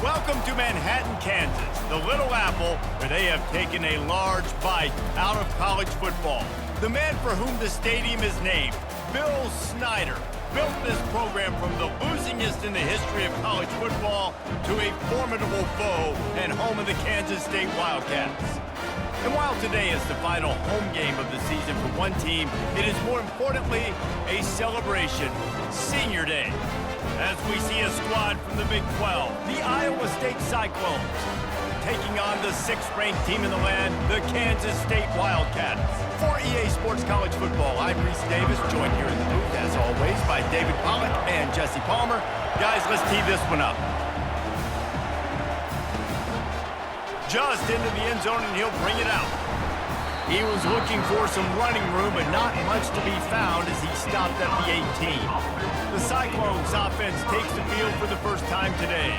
Welcome to Manhattan, Kansas, the Little Apple, where they have taken a large bite out of college football. The man for whom the stadium is named, Bill Snyder, built this program from the losingest in the history of college football to a formidable foe and home of the Kansas State Wildcats. And while today is the final home game of the season for one team, it is more importantly a celebration, Senior Day, as we see a squad from the Big 12, the Iowa State Cyclones, taking on the 6th-ranked team in the land, the Kansas State Wildcats. For EA Sports College Football, I'm Reese Davis, joined here in the booth, as always, by David Pollack and Jesse Palmer. Guys, let's tee this one up. Just into the end zone, and he'll bring it out. He was looking for some running room, but not much to be found as he stopped at the 18. The Cyclones offense takes the field for the first time today.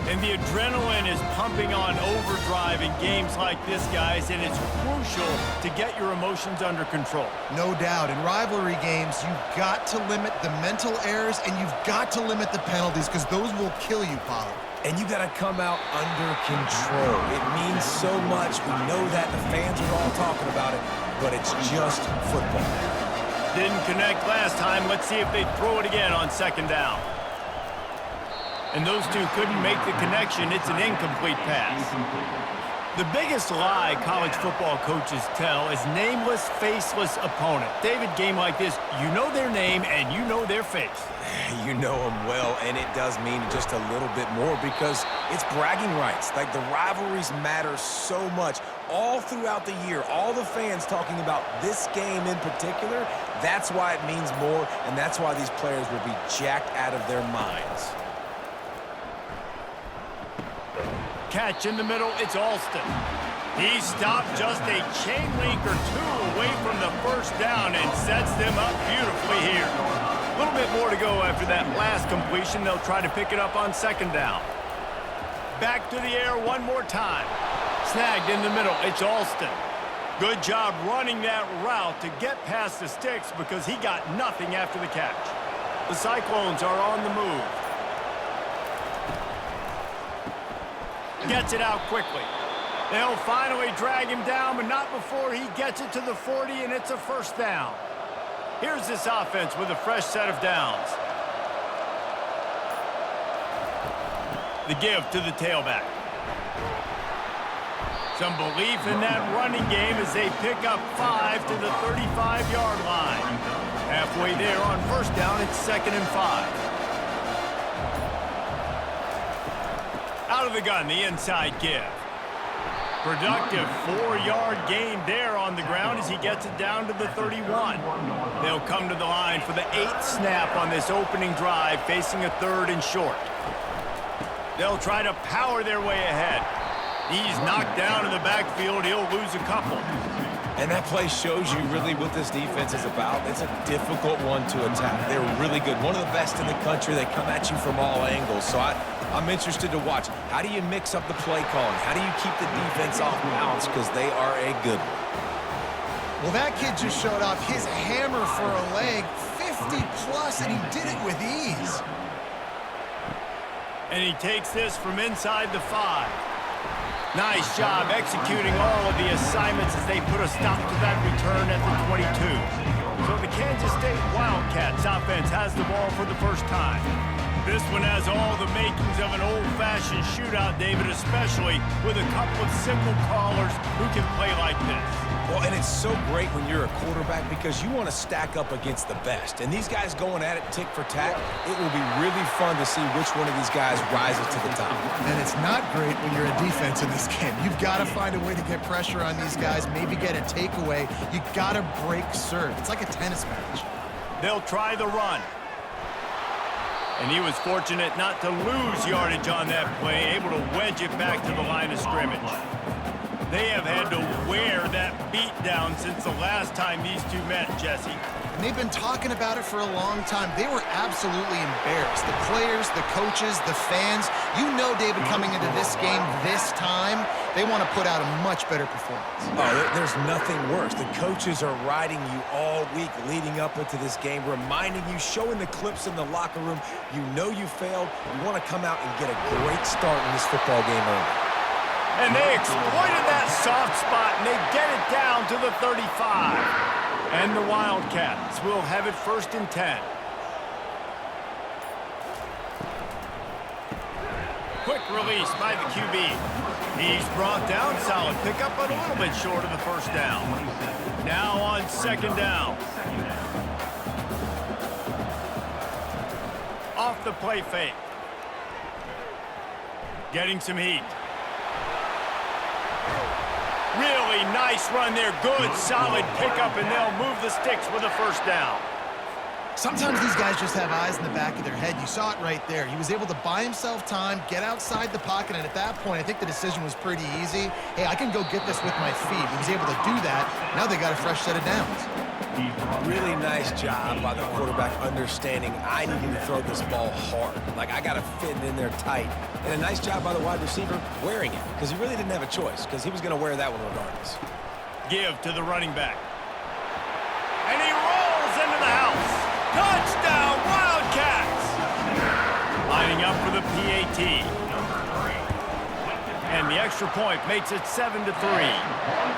And the adrenaline is pumping on overdrive in games like this, guys, and it's crucial to get your emotions under control. No doubt. In rivalry games, you've got to limit the mental errors, and you've got to limit the penalties, because those will kill you, Pollard. And you got to come out under control. It means so much. We know that. The fans are all talking about it, but it's just football. Didn't connect last time. Let's see if they throw it again on 2nd down. And those two couldn't make the connection. It's an incomplete pass. The biggest lie college football coaches tell is nameless, faceless opponent. David, game like this, you know their name and you know their face. You know them well, and it does mean just a little bit more because it's bragging rights. Like, the rivalries matter so much all throughout the year. All the fans talking about this game in particular, that's why it means more, and that's why these players will be jacked out of their minds. Catch in the middle, it's Alston. He stopped just a chain link or two away from the first down and sets them up beautifully here. A little bit more to go after that last completion. They'll try to pick it up on 2nd down. Back to the air one more time. Snagged in the middle, it's Alston. Good job running that route to get past the sticks because he got nothing after the catch. The Cyclones are on the move. Gets it out quickly. They'll finally drag him down, but not before he gets it to the 40, and it's a 1st down. Here's this offense with a fresh set of downs. The give to the tailback. Some belief in that running game as they pick up 5 to the 35-yard line. Halfway there on 1st down, it's 2nd and 5. Out of the gun, the inside give. Productive 4-yard gain there on the ground as he gets it down to the 31. They'll come to the line for the 8th snap on this opening drive, facing a 3rd and short. They'll try to power their way ahead. He's knocked down in the backfield. He'll lose a couple. And that play shows you really what this defense is about. It's a difficult one to attack. They're really good. One of the best in the country. They come at you from all angles. So I'm interested to watch. How do you mix up the play calling? How do you keep the defense off balance? Because they are a good one. Well, that kid just showed off his hammer for a leg, 50-plus, and he did it with ease. And he takes this from inside the 5. Nice job executing all of the assignments as they put a stop to that return at the 22. So the Kansas State Wildcats offense has the ball for the first time. This one has all the makings of an old-fashioned shootout, David, especially with a couple of signal callers who can play like this. Well, and it's so great when you're a quarterback because you want to stack up against the best. And these guys going at it tick for tack, it will be really fun to see which one of these guys rises to the top. And it's not great when you're a defense in this game. You've got to find a way to get pressure on these guys, maybe get a takeaway. You got to break serve. It's like a tennis match. They'll try the run. And he was fortunate not to lose yardage on that play, able to wedge it back to the line of scrimmage. They have had to wear that beat down since the last time these two met, Jesse. And they've been talking about it for a long time. They were absolutely embarrassed. The players, the coaches, the fans. You know, David, coming into this game this time, they want to put out a much better performance. Oh, there's nothing worse. The coaches are riding you all week leading up into this game, reminding you, showing the clips in the locker room. You know you failed. You want to come out and get a great start in this football game early. And they exploited that soft spot, and they get it down to the 35. And the Wildcats will have it 1st and 10. Quick release by the QB. He's brought down, solid pickup, but a little bit short of the first down. Now on 2nd down. Off the play fake. Getting some heat. Really nice run there. Good, solid pickup, and they'll move the sticks with a 1st down. Sometimes these guys just have eyes in the back of their head. You saw it right there. He was able to buy himself time, get outside the pocket, and at that point, I think the decision was pretty easy. Hey, I can go get this with my feet. He was able to do that. Now they got a fresh set of downs. Really nice job by the quarterback understanding I need to throw this ball hard. Like, I got to fit it in there tight. And a nice job by the wide receiver wearing it, because he really didn't have a choice, because he was going to wear that one regardless. Give to the running back. And he rolls into the house. Touchdown, Wildcats! Lining up for the PAT. And the extra point makes it 7-3.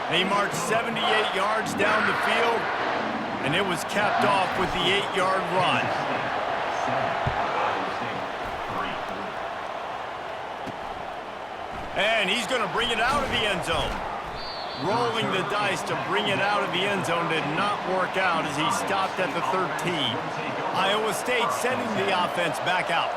They marched 78 yards down the field, and it was capped off with the 8-yard run. And he's going to bring it out of the end zone. Rolling the dice to bring it out of the end zone did not work out as he stopped at the 13. Iowa State sending the offense back out.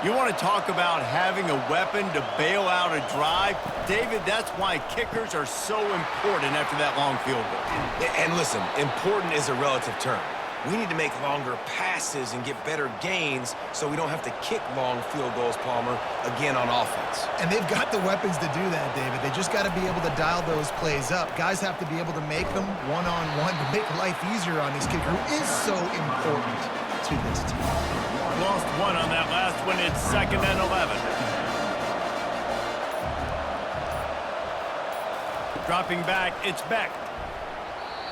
You want to talk about having a weapon to bail out a drive? David, that's why kickers are so important after that long field goal. And listen, important is a relative term. We need to make longer passes and get better gains so we don't have to kick long field goals, Palmer, again on offense. And they've got the weapons to do that, David. They just got to be able to dial those plays up. Guys have to be able to make them one-on-one to make life easier on these kickers, who is so important to this team. Lost one on that last one. It's 2nd and 11. Dropping back, it's Beck.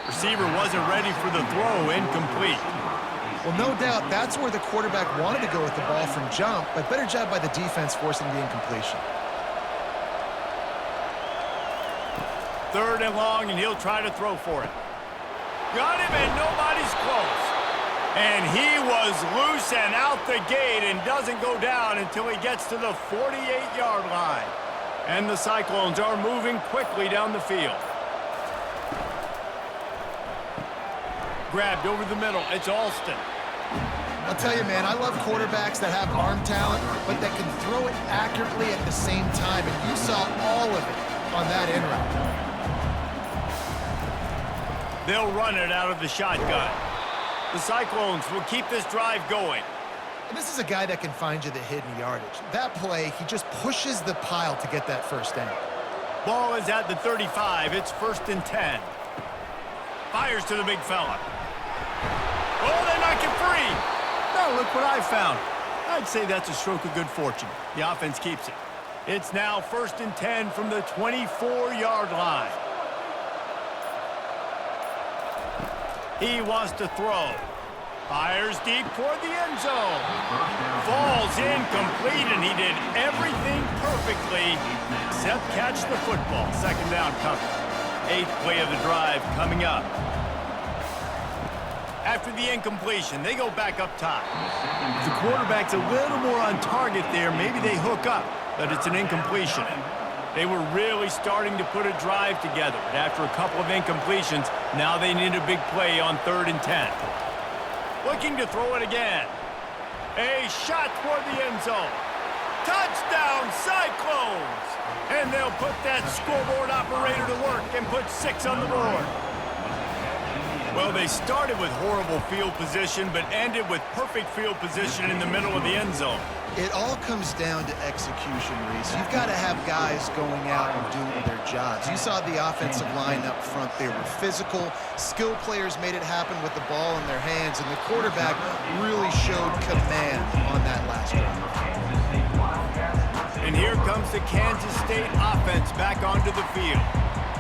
Receiver wasn't ready for the throw, incomplete. Well, no doubt that's where the quarterback wanted to go with the ball from jump, but better job by the defense forcing the incompletion. 3rd and long, and he'll try to throw for it. Got him, and nobody's close. And he was loose and out the gate and doesn't go down until he gets to the 48-yard line. And the Cyclones are moving quickly down the field. Grabbed over the middle. It's Alston. I'll tell you, man, I love quarterbacks that have arm talent, but that can throw it accurately at the same time, and you saw all of it on that in route. They'll run it out of the shotgun. The Cyclones will keep this drive going. And this is a guy that can find you the hidden yardage. That play, he just pushes the pile to get that 1st down. Ball is at the 35. It's 1st and 10. Fires to the big fella. Oh, they knock it free. Now look what I found. I'd say that's a stroke of good fortune. The offense keeps it. It's now 1st and 10 from the 24-yard line. He wants to throw. Fires deep toward the end zone. Falls incomplete, and he did everything perfectly except catch the football. 2nd down coming. 8th play of the drive coming up. After the incompletion, they go back up top. If the quarterback's a little more on target there, maybe they hook up, but it's an incompletion. They were really starting to put a drive together, and after a couple of incompletions, now they need a big play on 3rd and 10. Looking to throw it again. A shot toward the end zone. Touchdown, Cyclones! And they'll put that scoreboard operator to work and put 6 on the board. Well, they started with horrible field position, but ended with perfect field position in the middle of the end zone. It all comes down to execution, Reese. You've got to have guys going out and doing their jobs. You saw the offensive line up front. They were physical. Skill players made it happen with the ball in their hands, and the quarterback really showed command on that last drive. And here comes the Kansas State offense back onto the field.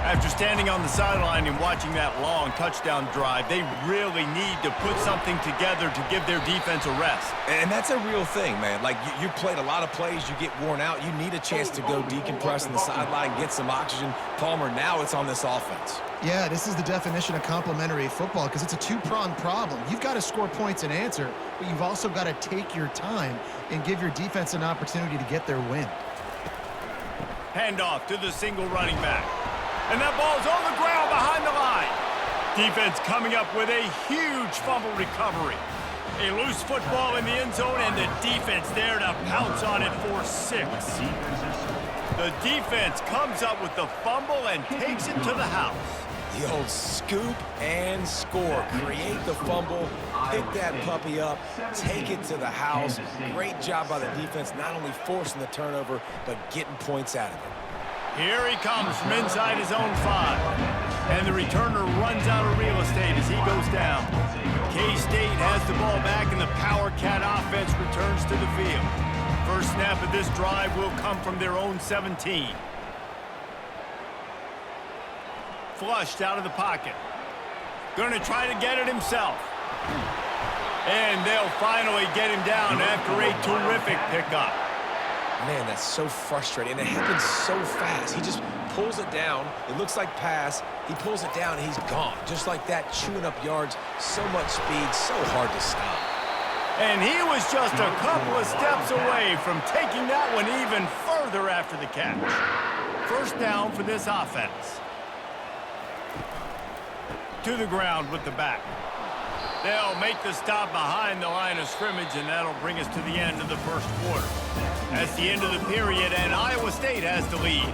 After standing on the sideline and watching that long touchdown drive, they really need to put something together to give their defense a rest. And that's a real thing, man. Like, you played a lot of plays, you get worn out, you need a chance to go decompress on the sideline, get some oxygen. Palmer, now it's on this offense. Yeah, this is the definition of complementary football because it's a two-pronged problem. You've got to score points and answer, but you've also got to take your time and give your defense an opportunity to get their win. Handoff to the single running back. And that ball's on the ground behind the line. Defense coming up with a huge fumble recovery. A loose football in the end zone, and the defense there to pounce on it for 6. The defense comes up with the fumble and takes it to the house. The old scoop and score. Create the fumble, pick that puppy up, take it to the house. Great job by the defense, not only forcing the turnover, but getting points out of it. Here he comes from inside his own 5. And the returner runs out of real estate as he goes down. K-State has the ball back, and the Power Cat offense returns to the field. First snap of this drive will come from their own 17. Flushed out of the pocket. Going to try to get it himself. And they'll finally get him down after a terrific pickup. Man, that's so frustrating, and it happens so fast. He just pulls it down. It looks like pass. He pulls it down, and he's gone. Just like that, chewing up yards. So much speed, so hard to stop. And he was just a couple of steps away from taking that one even further after the catch. First down for this offense. To the ground with the back. They'll make the stop behind the line of scrimmage, and that'll bring us to the end of the first quarter. That's the end of the period, and Iowa State has the lead.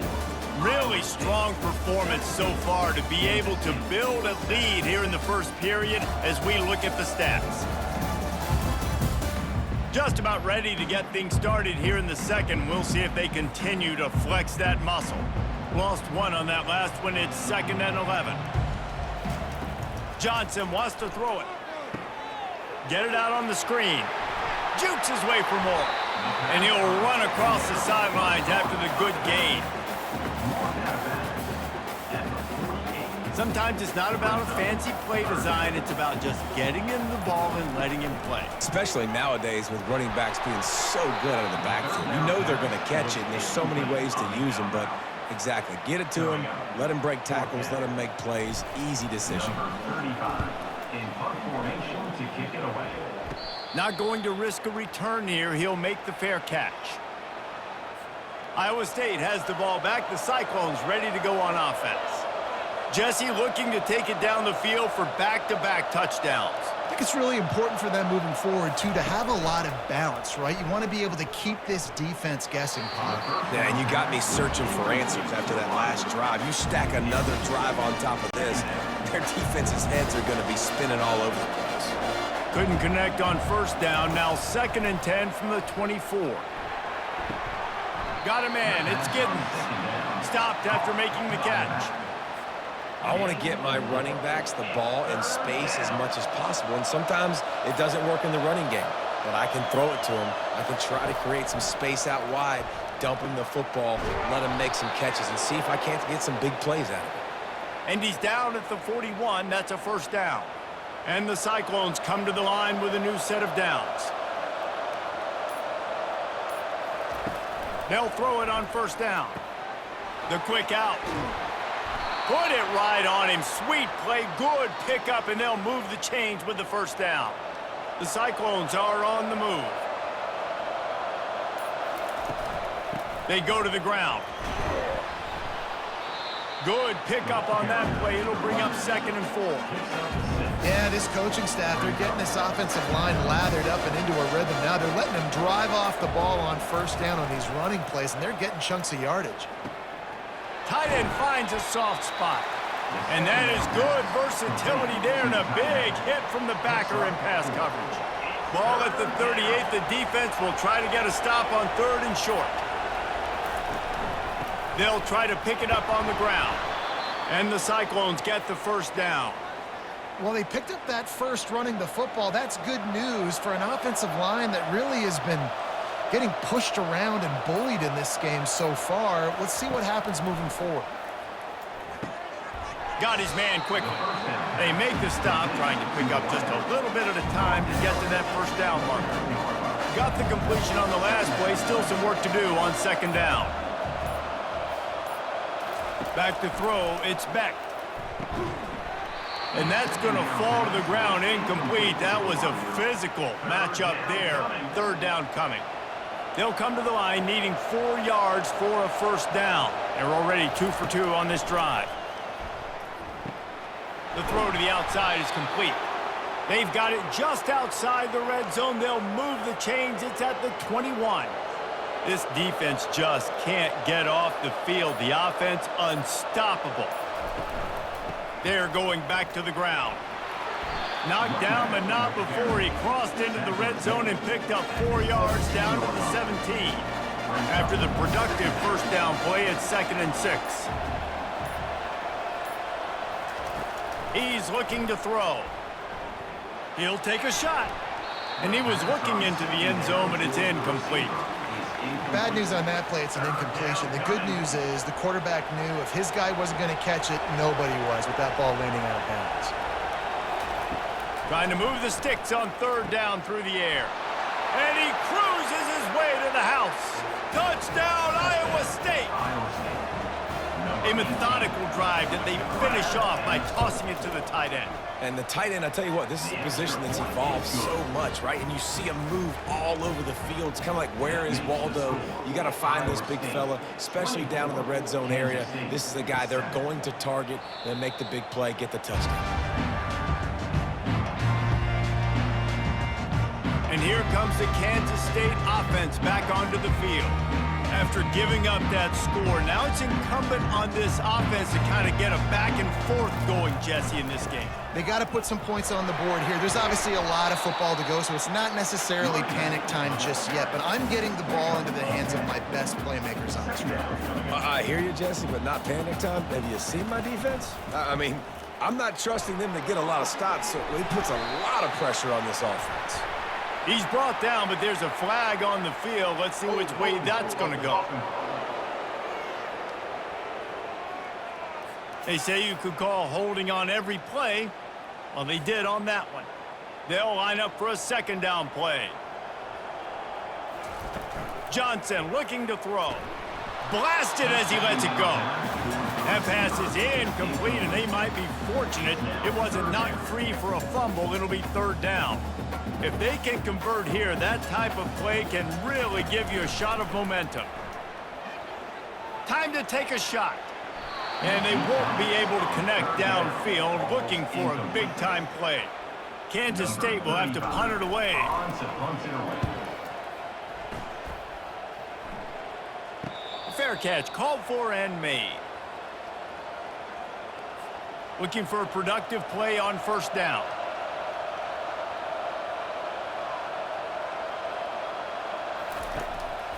Really strong performance so far to be able to build a lead here in the first period as we look at the stats. Just about ready to get things started here in the second. We'll see if they continue to flex that muscle. Lost one on that last one. It's 2nd and 11. Johnson wants to throw it. Get it out on the screen. Jukes his way for more. And he'll run across the sidelines after the good gain. Sometimes it's not about a fancy play design. It's about just getting him the ball and letting him play. Especially nowadays with running backs being so good out of the backfield. You know they're going to catch it, and there's so many ways to use them, but exactly. Get it to him, let him break tackles, let him make plays. Easy decision. In punt formation to kick it away. Not going to risk a return here. He'll make the fair catch. Iowa State has the ball back. The Cyclones ready to go on offense. Jesse looking to take it down the field for back-to-back touchdowns. I think it's really important for them moving forward, too, to have a lot of balance, right? You want to be able to keep this defense guessing, Pop. Yeah, and you got me searching for answers after that last drive. You stack another drive on top of this, their defense's heads are going to be spinning all over the place. Couldn't connect on first down. Now 2nd and 10 from the 24. Got a man. It's Giddens. Stopped after making the catch. I want to get my running backs the ball in space as much as possible, and sometimes it doesn't work in the running game. But I can throw it to him. I can try to create some space out wide, dump him the football, let him make some catches, and see if I can't get some big plays out of it. And he's down at the 41. That's a first down. And the Cyclones come to the line with a new set of downs. They'll throw it on first down. The quick out. Put it right on him. Sweet play. Good pickup, and they'll move the chains with the first down. The Cyclones are on the move. They go to the ground. Good pickup on that play. It'll bring up 2nd and 4. Yeah, this coaching staff, they're getting this offensive line lathered up and into a rhythm now. They're letting them drive off the ball on first down on these running plays, and they're getting chunks of yardage. Tight end finds a soft spot. And that is good versatility there, and a big hit from the backer in pass coverage. Ball at the 38. The defense will try to get a stop on 3rd and short. They'll try to pick it up on the ground. And the Cyclones get the first down. Well, they picked up that first running the football. That's good news for an offensive line that really has been getting pushed around and bullied in this game so far. Let's see what happens moving forward. Got his man quickly. They make the stop, trying to pick up just a little bit at a time to get to that first down marker. Got the completion on the last play. Still some work to do on second down. Back to throw. It's Beck. And that's going to fall to the ground incomplete. That was a physical matchup there. Third down coming. They'll come to the line needing 4 yards for a first down. They're already 2 for 2 on this drive. The throw to the outside is complete. They've got it just outside the red zone. They'll move the chains. It's at the 21. This defense just can't get off the field. The offense unstoppable. They're going back to the ground. Knocked down, but not before he crossed into the red zone and picked up 4 yards down to the 17. After the productive first down play, it's 2nd and 6. He's looking to throw. He'll take a shot. And he was looking into the end zone, but it's incomplete. Bad news on that play, it's an incompletion. The good news is the quarterback knew if his guy wasn't going to catch it, nobody was with that ball landing out of bounds. Trying to move the sticks on third down through the air. And he cruises his way to the house. Touchdown, Iowa State. A methodical drive that they finish off by tossing it to the tight end. And the tight end, I tell you what, this is a position that's evolved so much, right? And you see him move all over the field. It's kind of like, where is Waldo? You got to find this big fella, especially down in the red zone area. This is the guy they're going to target and make the big play, get the touchdown. And here comes the Kansas State offense back onto the field. After giving up that score, now it's incumbent on this offense to kind of get a back and forth going, Jesse, in this game. They got to put some points on the board here. There's obviously a lot of football to go, so it's not necessarily panic time just yet, but I'm getting the ball into the hands of my best playmakers on this drive. I hear you, Jesse, but not panic time. Have you seen my defense? I mean, I'm not trusting them to get a lot of stops, so it puts a lot of pressure on this offense. He's brought down, but there's a flag on the field. Let's see which way that's going to go. They say you could call holding on every play. Well, they did on that one. They'll line up for a second down play. Johnson looking to throw. Blasted as he lets it go. That pass is incomplete, and they might be fortunate it wasn't knocked free for a fumble. It'll be third down. If they can convert here, that type of play can really give you a shot of momentum. Time to take a shot. And they won't be able to connect downfield, looking for a big-time play. Kansas State will have to punt it away. Fair catch, called for and made. Looking for a productive play on first down.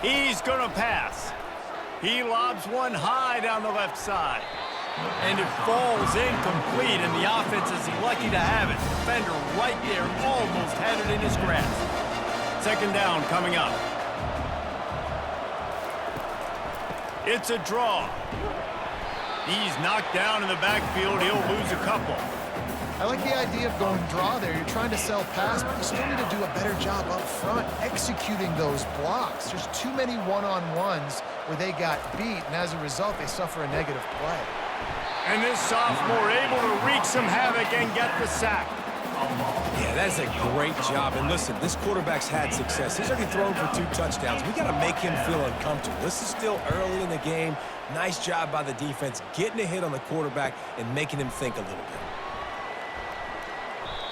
He's going to pass. He lobs one high down the left side. And it falls incomplete, and the offense is lucky to have it. Defender right there almost had it in his grasp. Second down coming up. It's a draw. He's knocked down in the backfield. He'll lose a couple. I like the idea of going draw there. You're trying to sell pass, but you still need to do a better job up front executing those blocks. There's too many one-on-ones where they got beat, and as a result, they suffer a negative play. And this sophomore able to wreak some havoc and get the sack. Yeah, that's a great job. And listen, this quarterback's had success. He's already thrown for 2 touchdowns. We got to make him feel uncomfortable. This is still early in the game. Nice job by the defense, getting a hit on the quarterback and making him think a little bit.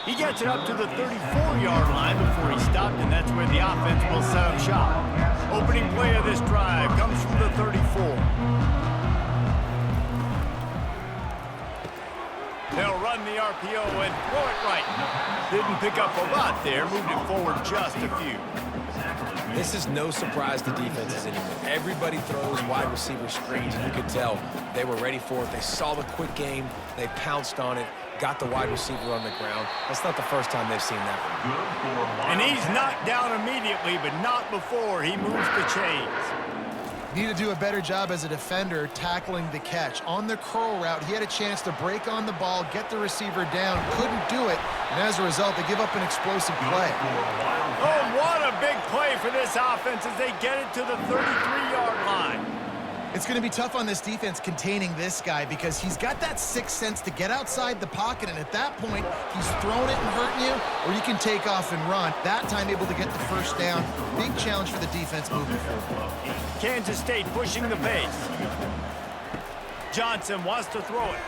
He gets it up to the 34-yard line before he stopped, and that's where the offense will set up shop. Opening play of this drive comes from the 34. They'll run the RPO and throw it right. Didn't pick up a lot there, moved it forward just a few. This is no surprise to defenses anymore. Everybody throws wide receiver screens, and you could tell they were ready for it. They saw the quick game. They pounced on it. got the wide receiver on the ground. That's not the first time they've seen that one. And he's knocked down immediately, but not before he moves the chains. Need to do a better job as a defender tackling the catch. On the curl route, he had a chance to break on the ball, get the receiver down, couldn't do it, and as a result, they give up an explosive play. Oh, what a big play for this offense as they get it to the 33-yard line. It's going to be tough on this defense containing this guy because he's got that sixth sense to get outside the pocket, and at that point, he's throwing it and hurting you, or you can take off and run. That time able to get the first down. Big challenge for the defense moving forward. Kansas State pushing the pace. Johnson wants to throw it.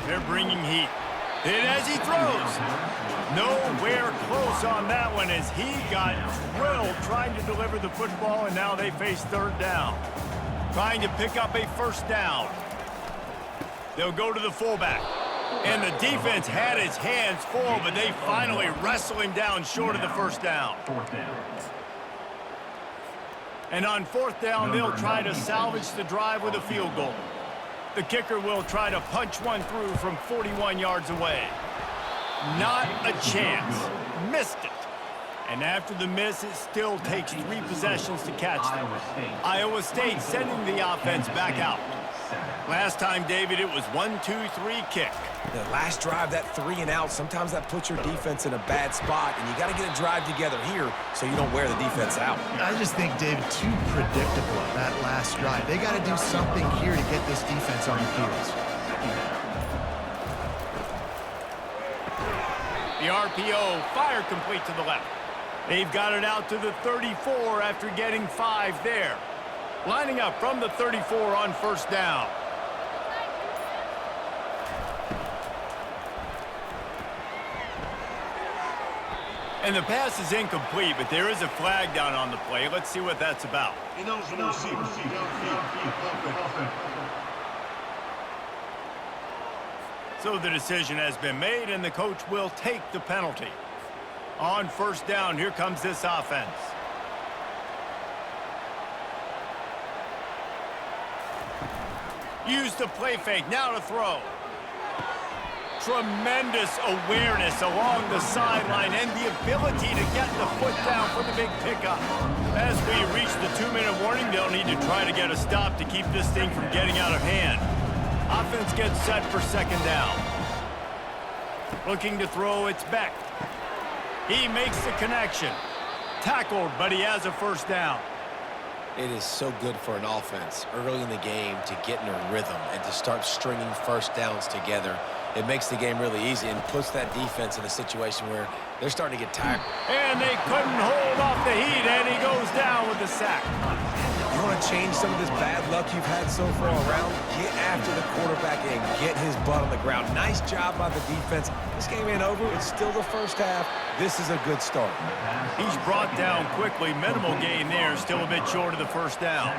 They're bringing heat. And as he throws, nowhere close on that one as he got drilled trying to deliver the football, and now they face third down. Trying to pick up a first down. They'll go to the fullback. And the defense had his hands full, but they finally wrestle him down short of the first down. And on fourth down, they'll try to salvage the drive with a field goal. The kicker will try to punch one through from 41 yards away. Not a chance. Missed it. And after the miss, it still takes 3 possessions to catch them. Iowa State sending the offense back out. Last time, David, it was 1-2-3 kick. The last drive, that 3 and out, sometimes that puts your defense in a bad spot, and you got to get a drive together here so you don't wear the defense out. I just think, David, too predictable that last drive. They got to do something here to get this defense on the heels. The RPO, fire complete to the left. They've got it out to the 34 after getting 5 there. Lining up from the 34 on first down. And the pass is incomplete, but there is a flag down on the play. Let's see what that's about. So the decision has been made, and the coach will take the penalty. On first down, here comes this offense. Use the play fake, now to throw. Tremendous awareness along the sideline and the ability to get the foot down for the big pickup. As we reach the 2-minute warning, they'll need to try to get a stop to keep this thing from getting out of hand. Offense gets set for second down. Looking to throw, it's Beck. He makes the connection. Tackled, but he has a first down. It is so good for an offense early in the game to get in a rhythm and to start stringing first downs together. It makes the game really easy and puts that defense in a situation where they're starting to get tired. And they couldn't hold off the heat, and he goes down with the sack. You want to change some of this bad luck you've had so far around? Get after the quarterback and get his butt on the ground. Nice job by the defense. This game ain't over. It's still the first half. This is a good start. He's brought down quickly. Minimal gain there. Still a bit short of the first down.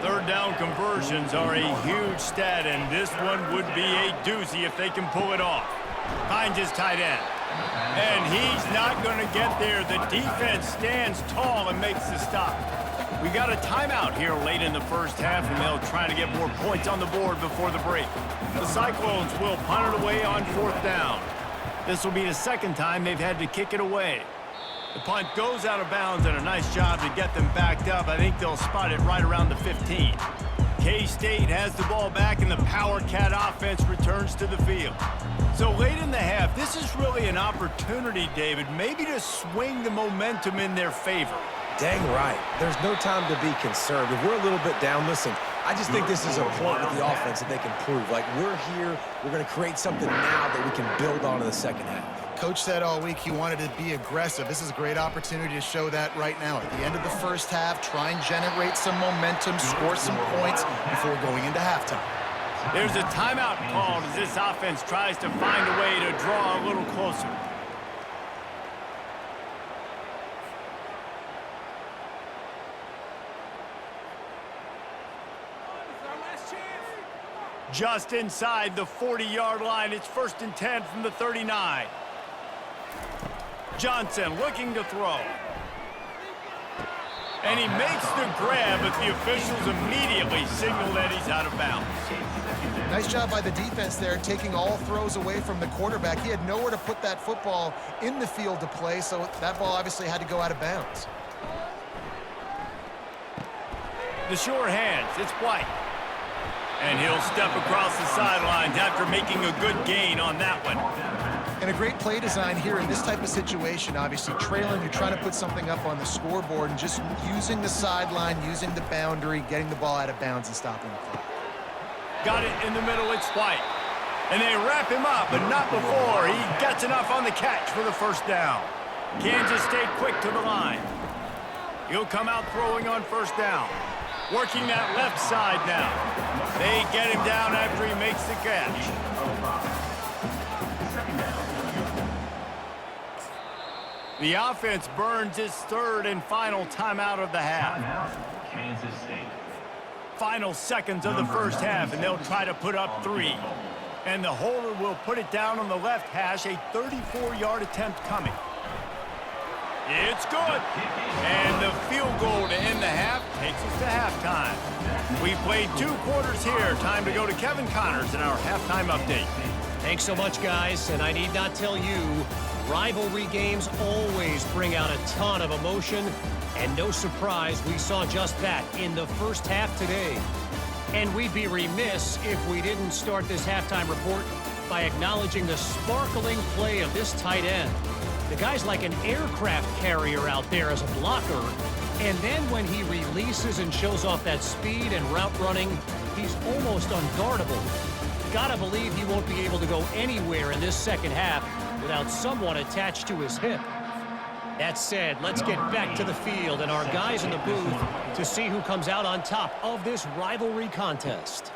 Third down conversions are a huge stat, and this one would be a doozy if they can pull it off. Finds his tight end. And he's not going to get there. The defense stands tall and makes the stop. We got a timeout here late in the first half, and they'll try to get more points on the board before the break. The Cyclones will punt it away on fourth down. This will be the second time they've had to kick it away. The punt goes out of bounds, and a nice job to get them backed up. I think they'll spot it right around the 15. K-State has the ball back, and the Power Cat offense returns to the field. So late in the half, this is really an opportunity, David, maybe to swing the momentum in their favor. Dang right. There's no time to be concerned. If we're a little bit down, listen, I just think this is a point with the offense that they can prove. Like, we're here, we're going to create something now that we can build on in the second half. Coach said all week he wanted to be aggressive. This is a great opportunity to show that right now. At the end of the first half, try and generate some momentum, score some points before going into halftime. There's a timeout called as this offense tries to find a way to draw a little closer. Just inside the 40-yard line. It's 1st and 10 from the 39. Johnson looking to throw. And he makes the grab, but the officials immediately signal that he's out of bounds. Nice job by the defense there, taking all throws away from the quarterback. He had nowhere to put that football in the field to play, so that ball obviously had to go out of bounds. The sure hands, it's White. And he'll step across the sidelines after making a good gain on that one. And a great play design here in this type of situation. Obviously trailing, you're trying to put something up on the scoreboard and just using the sideline, using the boundary, getting the ball out of bounds and stopping the clock. Got it in the middle, it's White. And they wrap him up, but not before he gets enough on the catch for the first down. Kansas stayed quick to the line. He'll come out throwing on first down. Working that left side now. They get him down after he makes the catch. The offense burns its third and final timeout of the half. Timeout, Kansas State. Final seconds of the first half, and they'll try to put up 3. And the holder will put it down on the left hash, a 34-yard attempt coming. It's good. And the field goal to end the half takes us to halftime. We played 2 quarters here. Time to go to Kevin Connors in our halftime update. Thanks so much, guys. And I need not tell you, rivalry games always bring out a ton of emotion. And no surprise, we saw just that in the first half today. And we'd be remiss if we didn't start this halftime report by acknowledging the sparkling play of this tight end. The guy's like an aircraft carrier out there as a blocker. And then when he releases and shows off that speed and route running, he's almost unguardable. Gotta believe he won't be able to go anywhere in this second half without someone attached to his hip. That said, let's get back to the field and our guys in the booth to see who comes out on top of this rivalry contest.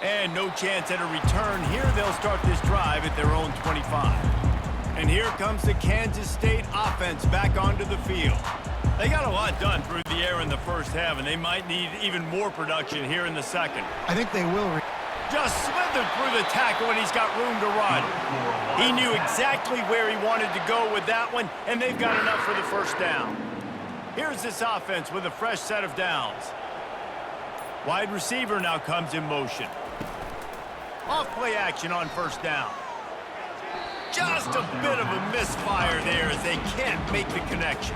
And no chance at a return here. They'll start this drive at their own 25. And here comes the Kansas State offense back onto the field. They got a lot done through the air in the first half, and they might need even more production here in the second. I think they will. Just slithered through the tackle, and he's got room to run. He knew exactly where he wanted to go with that one, and they've got enough for the first down. Here's this offense with a fresh set of downs. Wide receiver now comes in motion. Off play action on first down. Just a bit of a misfire there as they can't make the connection.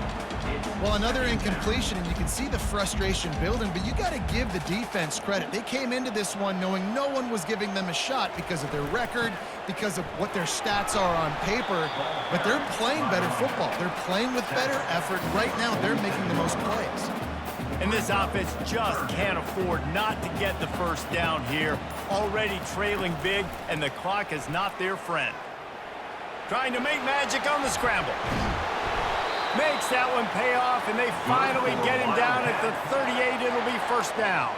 Well, another incompletion, and you can see the frustration building, but you got to give the defense credit. They came into this one knowing no one was giving them a shot because of their record, because of what their stats are on paper, but they're playing better football. They're playing with better effort. Right now, they're making the most plays. And this offense just can't afford not to get the first down here. Already trailing big, and the clock is not their friend. Trying to make magic on the scramble. Makes that one pay off, and they finally get him down at the 38. It'll be first down.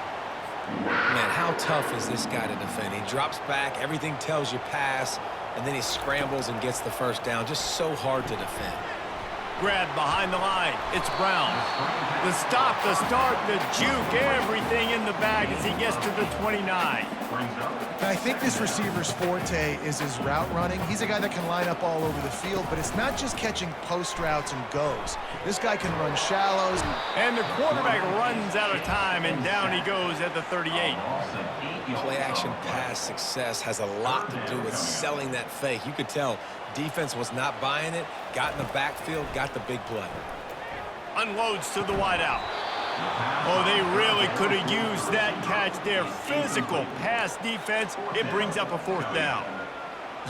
Man, how tough is this guy to defend? He drops back, everything tells you pass, and then he scrambles and gets the first down. Just so hard to defend. Grab behind the line. It's Brown. The stop, the start, the juke, everything in the bag as he gets to the 29. And I think this receiver's forte is his route running. He's a guy that can line up all over the field, but it's not just catching post routes and goes. This guy can run shallows. And the quarterback runs out of time, and down he goes at the 38. Play action pass success has a lot to do with selling that fake. You could tell defense was not buying it, got in the backfield, got the big play. Unloads to the wideout. Oh, they really could have used that catch there. Physical pass defense. It brings up a fourth down.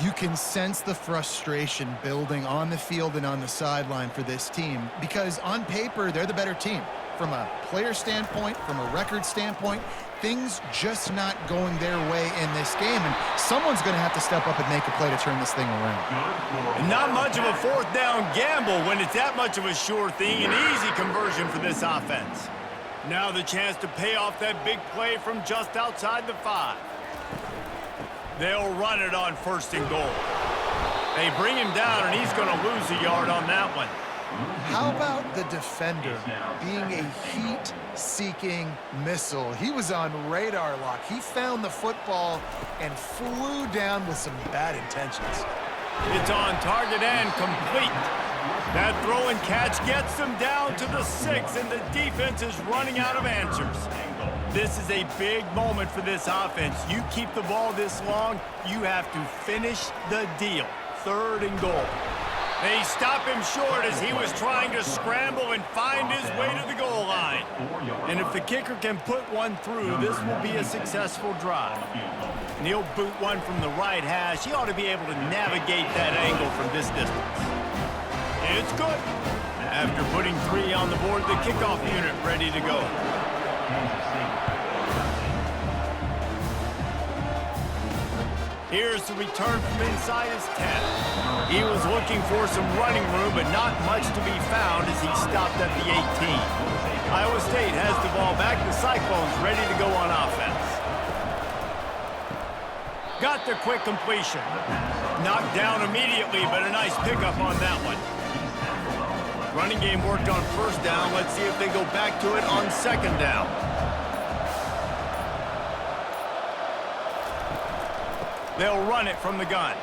You can sense the frustration building on the field and on the sideline for this team because on paper, they're the better team. From a player standpoint, from a record standpoint, things just not going their way in this game, and someone's going to have to step up and make a play to turn this thing around. And not much of a fourth down gamble when it's that much of a sure thing. An easy conversion for this offense. Now the chance to pay off that big play from just outside the 5. They'll run it on first and goal. They bring him down, and he's going to lose a yard on that one. How about the defender being a heat-seeking missile? He was on radar lock. He found the football and flew down with some bad intentions. It's on target and complete. That throw and catch gets them down to the 6, and the defense is running out of answers. This is a big moment for this offense. You keep the ball this long, you have to finish the deal. 3rd and goal. They stop him short as he was trying to scramble and find his way to the goal line. And if the kicker can put one through, this will be a successful drive. And he'll boot one from the right hash. He ought to be able to navigate that angle from this distance. It's good. After putting 3 on the board, the kickoff unit ready to go. Here's the return from inside his 10. He was looking for some running room, but not much to be found as he stopped at the 18. Iowa State has the ball back. The Cyclones ready to go on offense. Got the quick completion. Knocked down immediately, but a nice pickup on that one. Running game worked on 1st down. Let's see if they go back to it on 2nd down. They'll run it from the gun.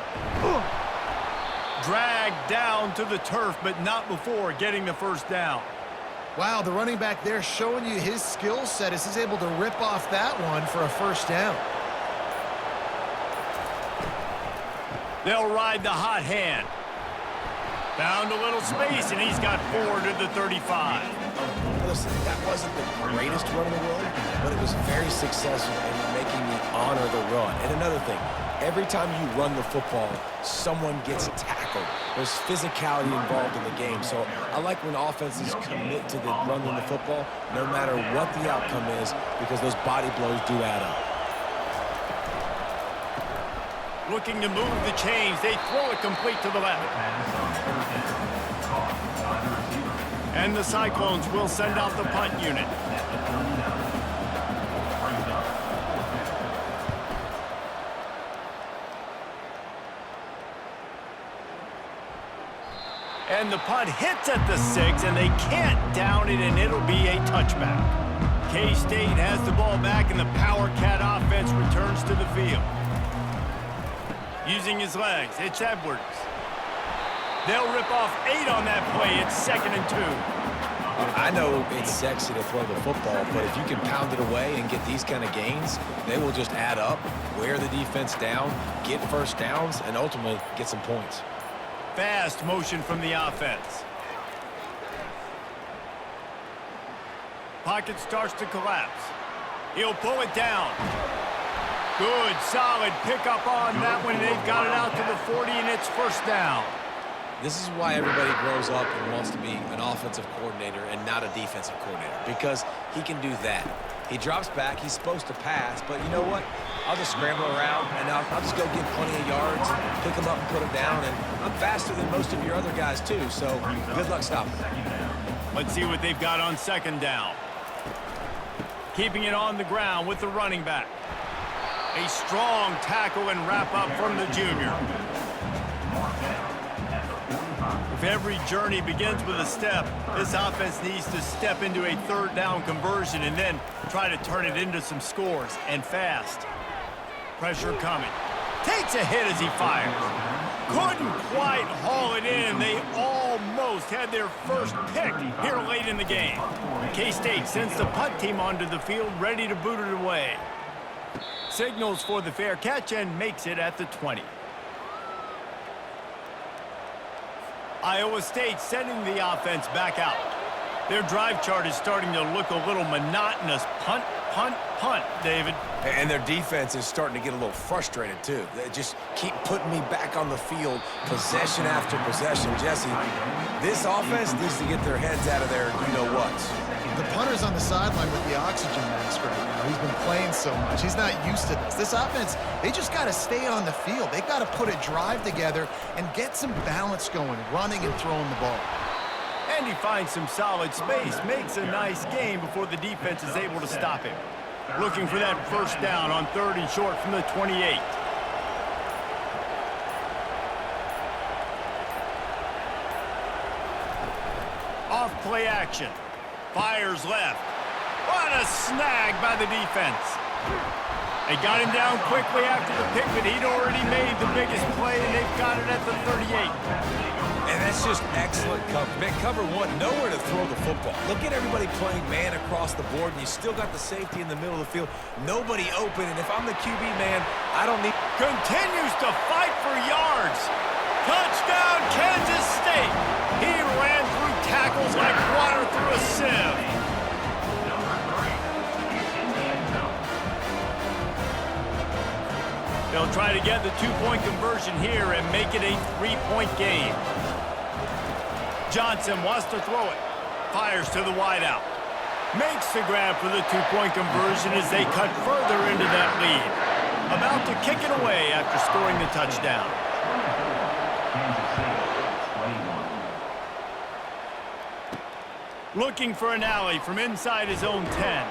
Dragged down to the turf, but not before getting the 1st down. Wow, the running back there showing you his skill set as he's able to rip off that one for a 1st down. They'll ride the hot hand. Found a little space, and he's got 4 to the 35. Listen, that wasn't the greatest run in the world, but it was very successful in making me honor the run. And another thing, every time you run the football, someone gets tackled. There's physicality involved in the game. So I like when offenses commit to the running the football, no matter what the outcome is, because those body blows do add up. Looking to move the chains. They throw it complete to the left. And the Cyclones will send out the punt unit. And the punt hits at the 6, and they can't down it, and it'll be a touchback. K-State has the ball back, and the Power Cat offense returns to the field. Using his legs, it's Edwards. They'll rip off 8 on that play. It's 2nd and 2. I know it's sexy to throw the football, but if you can pound it away and get these kind of gains, they will just add up, wear the defense down, get 1st downs, and ultimately get some points. Fast motion from the offense. Pocket starts to collapse. He'll pull it down. Good, solid pickup on that one. They've got it out to the 40, and it's 1st down. This is why everybody grows up and wants to be an offensive coordinator and not a defensive coordinator, because he can do that. He drops back, he's supposed to pass, but you know what? I'll just scramble around, and I'll just go get plenty of yards, pick them up and put them down, and I'm faster than most of your other guys too, so good luck stopping. Let's see what they've got on 2nd down. Keeping it on the ground with the running back. A strong tackle and wrap-up from the junior. If every journey begins with a step, this offense needs to step into a 3rd down conversion and then try to turn it into some scores, and fast. Pressure coming. Takes a hit as he fires. Couldn't quite haul it in. They almost had their 1st pick here late in the game. K-State sends the punt team onto the field, ready to boot it away. Signals for the fair catch and makes it at the 20. Iowa State sending the offense back out. Their drive chart is starting to look a little monotonous. Punt, punt, punt, David. And their defense is starting to get a little frustrated, too. They just keep putting me back on the field, possession after possession. Jesse, this offense needs to get their heads out of there, you-know-whats. The punter's on the sideline with the oxygen mask right now. He's been playing so much. He's not used to this. This offense, they just got to stay on the field. They've got to put a drive together and get some balance going, running and throwing the ball. And he finds some solid space, makes a nice game before the defense is able to stop him. Looking for that 1st down on 3rd and short from the 28. Off play action. Fires left. What a snag by the defense. They got him down quickly after the pick, but he'd already made the biggest play, and they've got it at the 38. And That's just excellent coverage. Man, cover one, nowhere to throw the football. Look at everybody playing man across the board, and you still got the safety in the middle of the field. Nobody open, and if I'm the QB, man, I don't need... Continues to fight for yards. Touchdown, Kansas State. He ran through tackles like water through a sieve. They'll try to get the two-point conversion here and make it a three-point game. Johnson wants to throw it. Fires to the wideout. Makes the grab for the two-point conversion as they cut further into that lead. About to kick it away after scoring the touchdown. Looking for an alley from inside his own 10.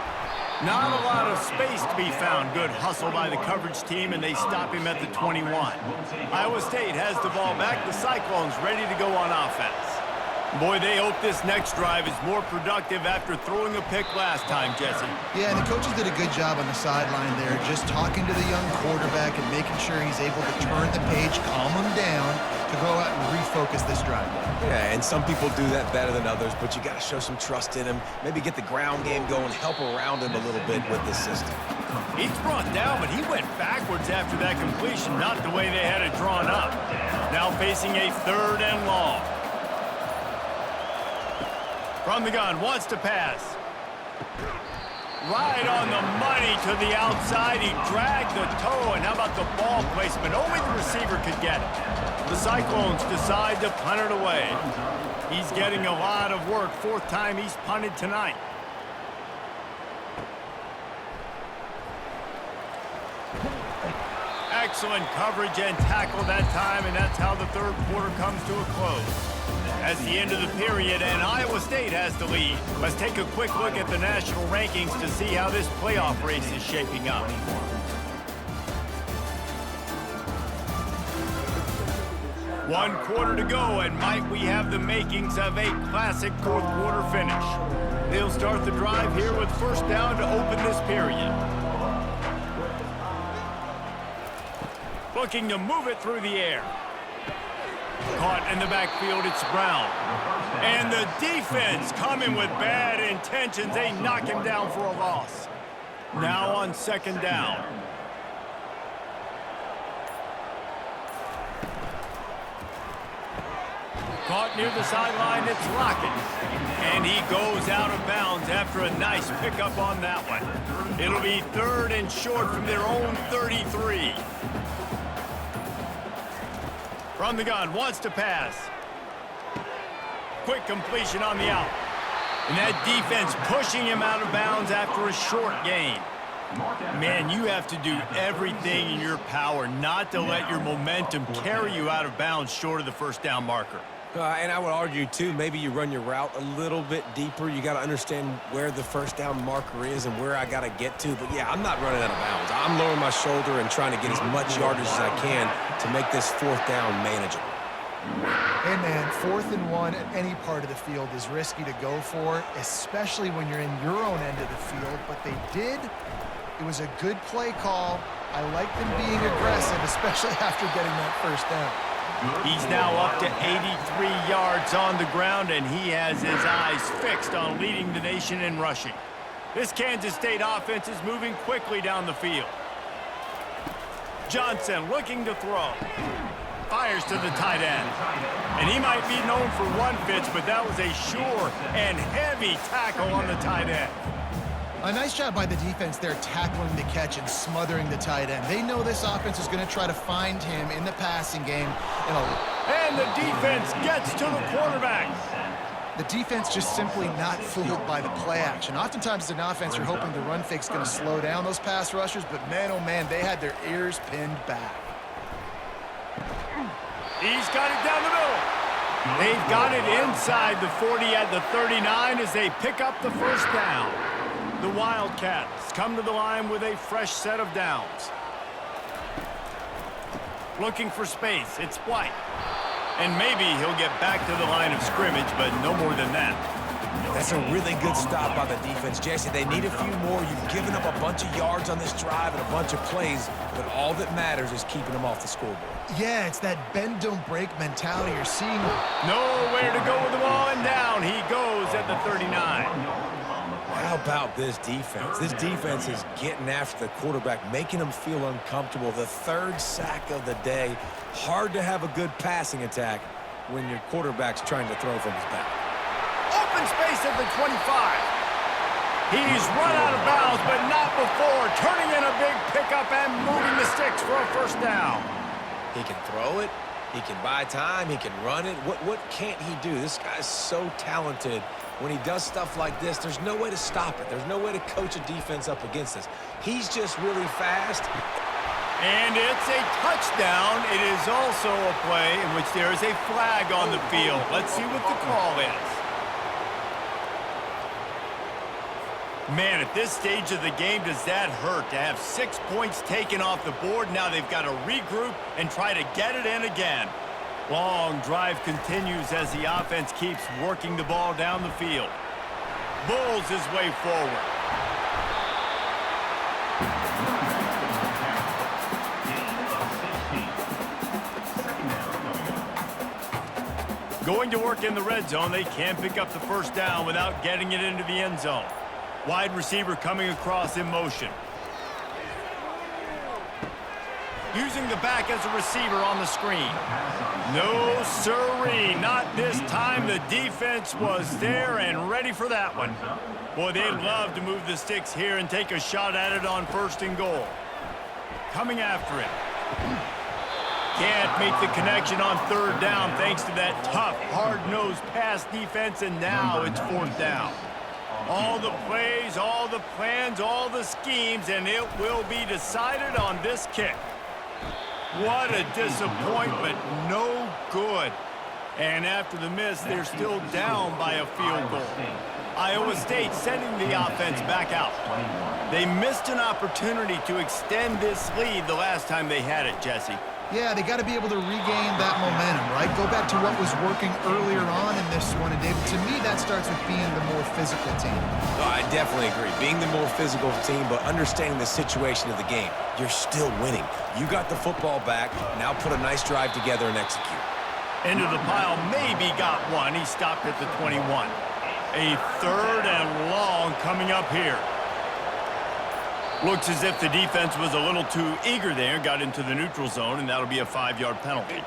Not a lot of space to be found. Good hustle by the coverage team, and they stop him at the 21. Iowa State has the ball back. The Cyclones ready to go on offense. Boy, they hope this next drive is more productive after throwing a pick last time, Jesse. Yeah, and the coaches did a good job on the sideline there, just talking to the young quarterback and making sure he's able to turn the page, calm him down, to go out and refocus this drive. Yeah, and some people do that better than others, but you got to show some trust in him. Maybe get the ground game going, help around him a little bit with the system. He's brought down, but he went backwards after that completion, not the way they had it drawn up. Now facing a 3rd and long. From the gun, wants to pass. Right on the money to the outside. He dragged the toe, and how about the ball placement? Only the receiver could get it. The Cyclones decide to punt it away. He's getting a lot of work. 4th time he's punted tonight. Excellent coverage and tackle that time, and that's how the 3rd quarter comes to a close. As the end of the period, and Iowa State has the lead. Let's take a quick look at the national rankings to see how this playoff race is shaping up. One quarter to go, and might we have the makings of a classic 4th quarter finish. They'll start the drive here with 1st down to open this period. Looking to move it through the air. Caught in the backfield, it's Brown. And the defense coming with bad intentions. They knock him down for a loss. Now on 2nd down. Caught near the sideline, it's Lockett. And he goes out of bounds after a nice pickup on that one. It'll be 3rd and short from their own 33. From the gun, wants to pass. Quick completion on the out. And that defense pushing him out of bounds after a short gain. Man, you have to do everything in your power not to let your momentum carry you out of bounds short of the 1st down marker. And I would argue, too, maybe you run your route a little bit deeper. You got to understand where the 1st down marker is and where I got to get to. But, yeah, I'm not running out of bounds. I'm lowering my shoulder and trying to get as much yardage as I can to make this 4th down manageable. Hey, man, 4th and 1 at any part of the field is risky to go for, especially when you're in your own end of the field. But they did. It was a good play call. I like them being aggressive, especially after getting that 1st down. He's now up to 83 yards on the ground, and he has his eyes fixed on leading the nation in rushing. This Kansas State offense is moving quickly down the field. Johnson looking to throw. Fires to the tight end. And he might be known for one pitch, but that was a sure and heavy tackle on the tight end. A nice job by the defense there, tackling the catch and smothering the tight end. They know this offense is going to try to find him in the passing game. And the defense gets to the quarterback. The defense just simply not fooled by the play action. Oftentimes, as an offense, you're hoping the run fake's going to slow down those pass rushers, but man, oh man, they had their ears pinned back. He's got it down the middle. They've got it inside the 40 at the 39 as they pick up the 1st down. The Wildcats come to the line with a fresh set of downs. Looking for space, it's White. And maybe he'll get back to the line of scrimmage, but no more than that. That's a really good stop by the defense, Jesse. They need a few more. You've given up a bunch of yards on this drive and a bunch of plays, but all that matters is keeping them off the scoreboard. Yeah, it's that bend, don't break mentality. You're seeing... Nowhere to go with the ball, and down he goes at the 39. How about this defense? This defense is getting after the quarterback, making him feel uncomfortable. The third sack of the day. Hard to have a good passing attack when your quarterback's trying to throw from his back. Open space at the 25. He's run out of bounds, but not before. Turning in a big pickup and moving the sticks for a first down. He can throw it. He can buy time. He can run it. What can't he do? This guy's so talented. When he does stuff like this, there's no way to stop it. There's no way to coach a defense up against this. He's just really fast. And it's a touchdown. It is also a play in which there is a flag on the field. Let's see what the call is. Man, at this stage of the game, does that hurt to have 6 points taken off the board? Now they've got to regroup and try to get it in again. Long drive continues as the offense keeps working the ball down the field. Bulls his way forward. Going to work in the red zone, they can't pick up the first down without getting it into the end zone. Wide receiver coming across in motion. Using the back as a receiver on the screen. No siree, not this time. The defense was there and ready for that one. Boy, they'd love to move the sticks here and take a shot at it on 1st and goal. Coming after it. Can't make the connection on 3rd down thanks to that tough, hard-nosed pass defense, and now it's 4th down. All the plays, all the plans, all the schemes, and it will be decided on this kick. What a disappointment. No good. And after the miss, they're still down by a field goal. Iowa State sending the offense back out. They missed an opportunity to extend this lead the last time they had it, Jesse. Yeah, they got to be able to regain that momentum, right? Go back to what was working earlier on in this one. And, David, to me, that starts with being the more physical team. No, I definitely agree. Being the more physical team, but understanding the situation of the game. You're still winning. You got the football back. Now put a nice drive together and execute. Into the pile, maybe got one. He stopped at the 21. A 3rd and long coming up here. Looks as if the defense was a little too eager there, got into the neutral zone, and that'll be a 5-yard penalty.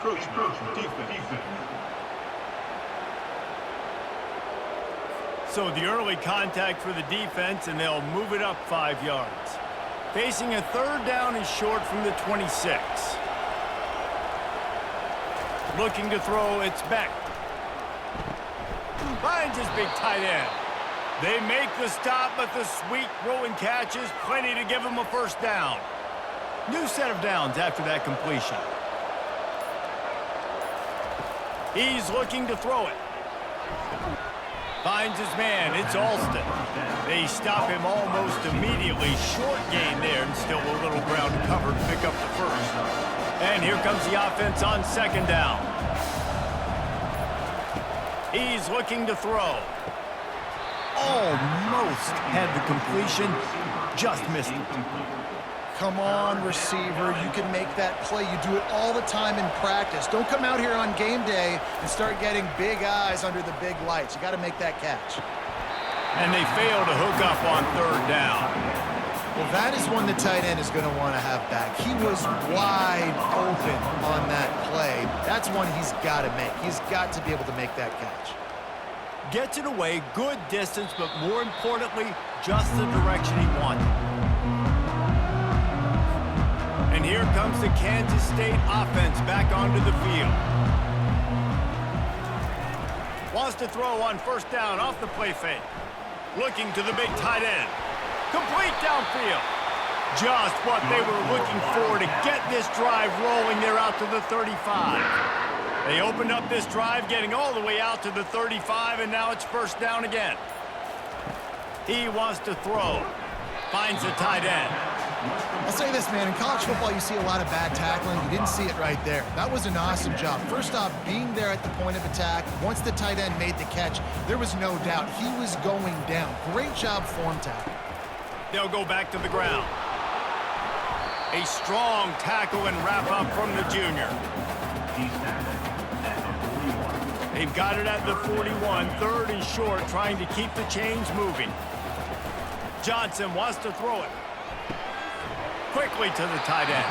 So the early contact for the defense, and they'll move it up 5 yards. Facing a 3rd down and short from the 26. Looking to throw, it's Beck. Finds his big tight end. They make the stop, but the sweet throw and catch is plenty to give him a first down. New set of downs after that completion. He's looking to throw it. Finds his man. It's Alston. They stop him almost immediately. Short gain there, and still a little ground covered to pick up the first. And here comes the offense on 2nd down. He's looking to throw. Almost had the completion, just missed it. Come on, receiver. You can make that play. You do it all the time in practice. Don't come out here on game day and start getting big eyes under the big lights. You got to make that catch. And they fail to hook up on 3rd down. Well, that is one the tight end is going to want to have back. He was wide open on that play. That's one he's got to make. He's got to be able to make that catch. Gets it away, good distance, but more importantly, just the direction he wanted. And here comes the Kansas State offense back onto the field. Wants to throw on 1st down off the play fake. Looking to the big tight end. Complete downfield. Just what they were looking for to get this drive rolling. They're out to the 35. They opened up this drive, getting all the way out to the 35, and now it's 1st down again. He wants to throw. Finds the tight end. I'll say this, man. In college football, you see a lot of bad tackling. You didn't see it right there. That was an awesome job. First off, being there at the point of attack. Once the tight end made the catch, there was no doubt he was going down. Great job form tackle. They'll go back to the ground. A strong tackle and wrap up from the junior. They've got it at the 41, 3rd and short, trying to keep the chains moving. Johnson wants to throw it. Quickly to the tight end.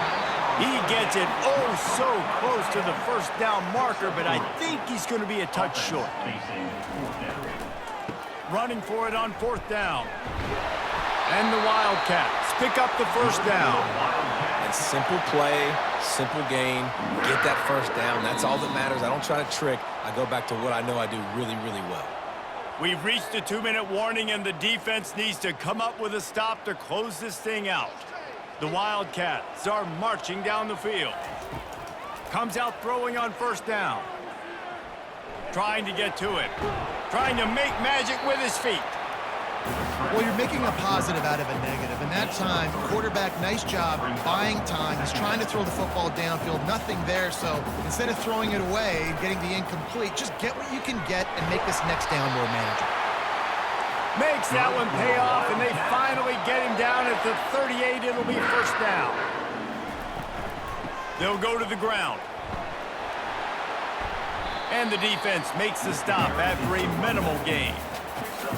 He gets it oh so close to the first down marker, but I think he's going to be a touch short. Running for it on 4th down. And the Wildcats pick up the first down. And simple play, simple gain, get that first down. That's all that matters. I don't try to trick. I go back to what I know I do really, really well. We've reached the 2-minute warning, and the defense needs to come up with a stop to close this thing out. The Wildcats are marching down the field. Comes out throwing on 1st down. Trying to get to it. Trying to make magic with his feet. Well, you're making a positive out of a negative. And that time, quarterback, nice job buying time. He's trying to throw the football downfield. Nothing there, so instead of throwing it away and getting the incomplete, just get what you can get and make this next down more manageable. Makes that one pay off, and they finally get him down at the 38. It'll be 1st down. They'll go to the ground. And the defense makes the stop after a minimal gain.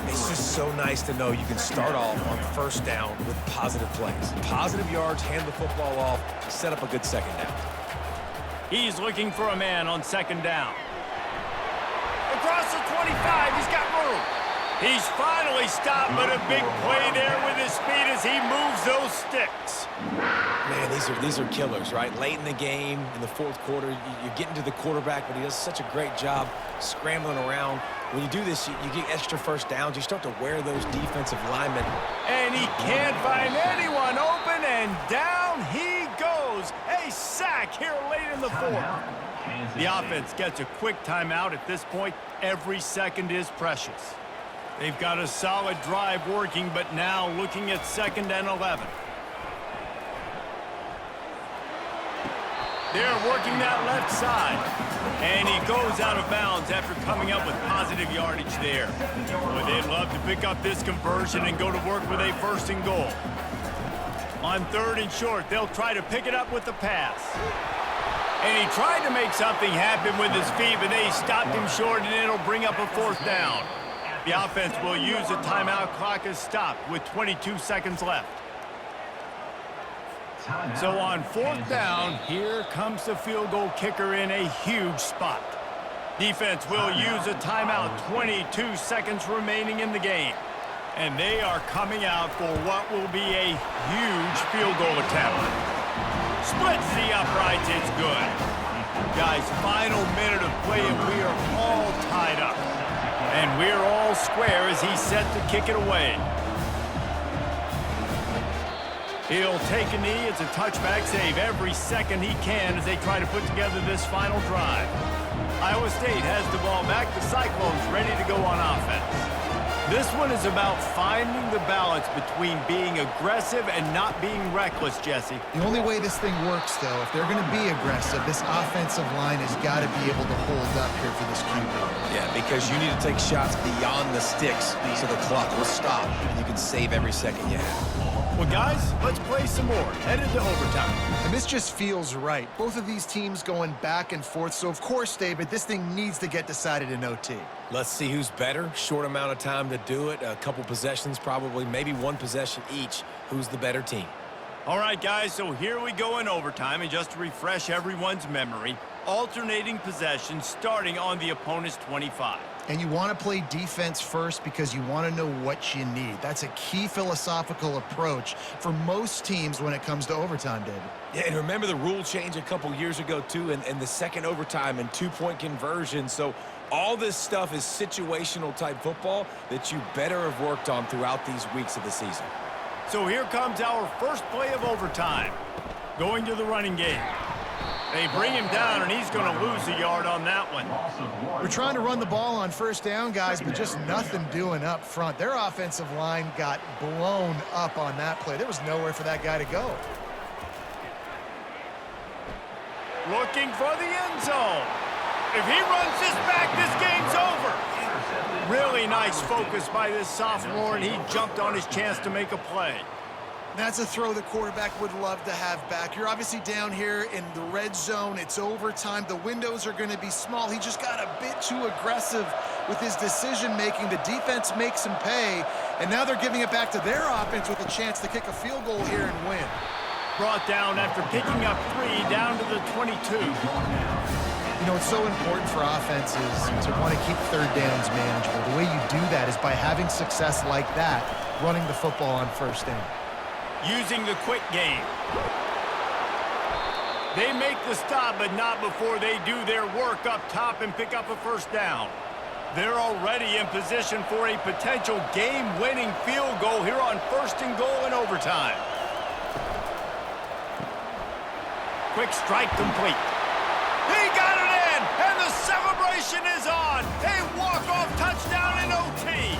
It's just so nice to know you can start off on 1st down with positive plays. Positive yards, hand the football off, set up a good 2nd down. He's looking for a man on 2nd down. Across the 25, he's got room. He's finally stopped, but a big play there with his speed as he moves those sticks. Man, these are killers, right? Late in the game, in the 4th quarter, you're getting to the quarterback, but he does such a great job scrambling around. When you do this, you get extra 1st downs. You start to wear those defensive linemen. And he can't find anyone open, and down he goes. A sack here late in the 4th. The offense gets a quick timeout at this point. Every second is precious. They've got a solid drive working, but now looking at 2nd and 11. They're working that left side. And he goes out of bounds after coming up with positive yardage there. Boy, they'd love to pick up this conversion and go to work with a 1st and goal. On 3rd and short, they'll try to pick it up with the pass. And he tried to make something happen with his feet, but they stopped him short, and it'll bring up a 4th down. The offense will use the timeout clock as stopped with 22 seconds left. So on 4th down, here comes the field goal kicker in a huge spot. Defense will use a timeout, 22 seconds remaining in the game. And they are coming out for what will be a huge field goal attempt. Splits the uprights, it's good. Guys, final minute of play, and we are all tied up. And we're all square as he's set to kick it away. He'll take a knee. It's a touchback save every second he can as they try to put together this final drive. Iowa State has the ball back. The Cyclones ready to go on offense. This one is about finding the balance between being aggressive and not being reckless, Jesse. The only way this thing works, though, if they're going to be aggressive, this offensive line has got to be able to hold up here for this QB. Yeah, because you need to take shots beyond the sticks so the clock will stop and you can save every second you have. Well, guys, let's play some more. Headed to overtime. And this just feels right. Both of these teams going back and forth. So, of course, David, this thing needs to get decided in OT. Let's see who's better. Short amount of time to do it. A couple possessions, probably, maybe one possession each. Who's the better team? All right, guys, so here we go in overtime. And just to refresh everyone's memory, alternating possessions starting on the opponent's 25. And you want to play defense first because you want to know what you need. That's a key philosophical approach for most teams when it comes to overtime, David. Yeah, and remember the rule change a couple years ago, too, and the second overtime and two-point conversion. So all this stuff is situational type football that you better have worked on throughout these weeks of the season. So here comes our first play of overtime. Going to the running game. They bring him down, and he's going to lose a yard on that one. We're trying to run the ball on first down, guys, but just nothing doing up front. Their offensive line got blown up on that play. There was nowhere for that guy to go. Looking for the end zone. If he runs this back, this game's over. Really nice focus by this sophomore, and he jumped on his chance to make a play. That's a throw the quarterback would love to have back. You're obviously down here in the red zone. It's overtime. The windows are going to be small. He just got a bit too aggressive with his decision-making. The defense makes him pay, and now they're giving it back to their offense with a chance to kick a field goal here and win. Brought down after picking up 3 down to the 22. You know, it's so important for offenses to want to keep third downs manageable. The way you do that is by having success like that, running the football on first down. Using the quick game. They make the stop, but not before they do their work up top and pick up a first down. They're already in position for a potential game-winning field goal here on 1st and goal in overtime. Quick strike complete. He got it in, and the celebration is on. A walk-off touchdown in OT.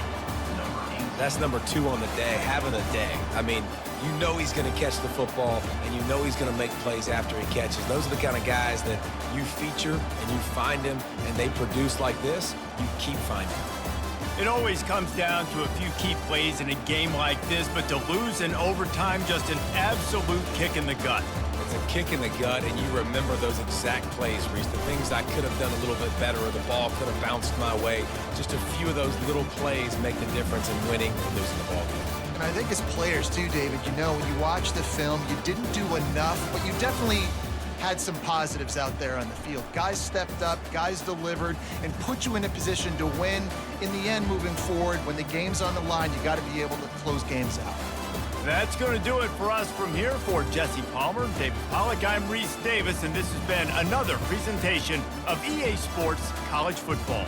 That's number 2 on the day, having a day. I mean, you know he's going to catch the football, and you know he's going to make plays after he catches. Those are the kind of guys that you feature and you find him, and they produce like this, you keep finding them. It always comes down to a few key plays in a game like this, but to lose in overtime, just an absolute kick in the gut. It's a kick in the gut, and you remember those exact plays, Reese. The things I could have done a little bit better, or the ball could have bounced my way. Just a few of those little plays make the difference in winning or losing the ball game. And I think as players too, David, you know, when you watch the film, you didn't do enough, but you definitely had some positives out there on the field. Guys stepped up, guys delivered, and put you in a position to win. In the end, moving forward, when the game's on the line, you got to be able to close games out. That's going to do it for us from here. For Jesse Palmer, David Pollack, I'm Reese Davis, and this has been another presentation of EA Sports College Football.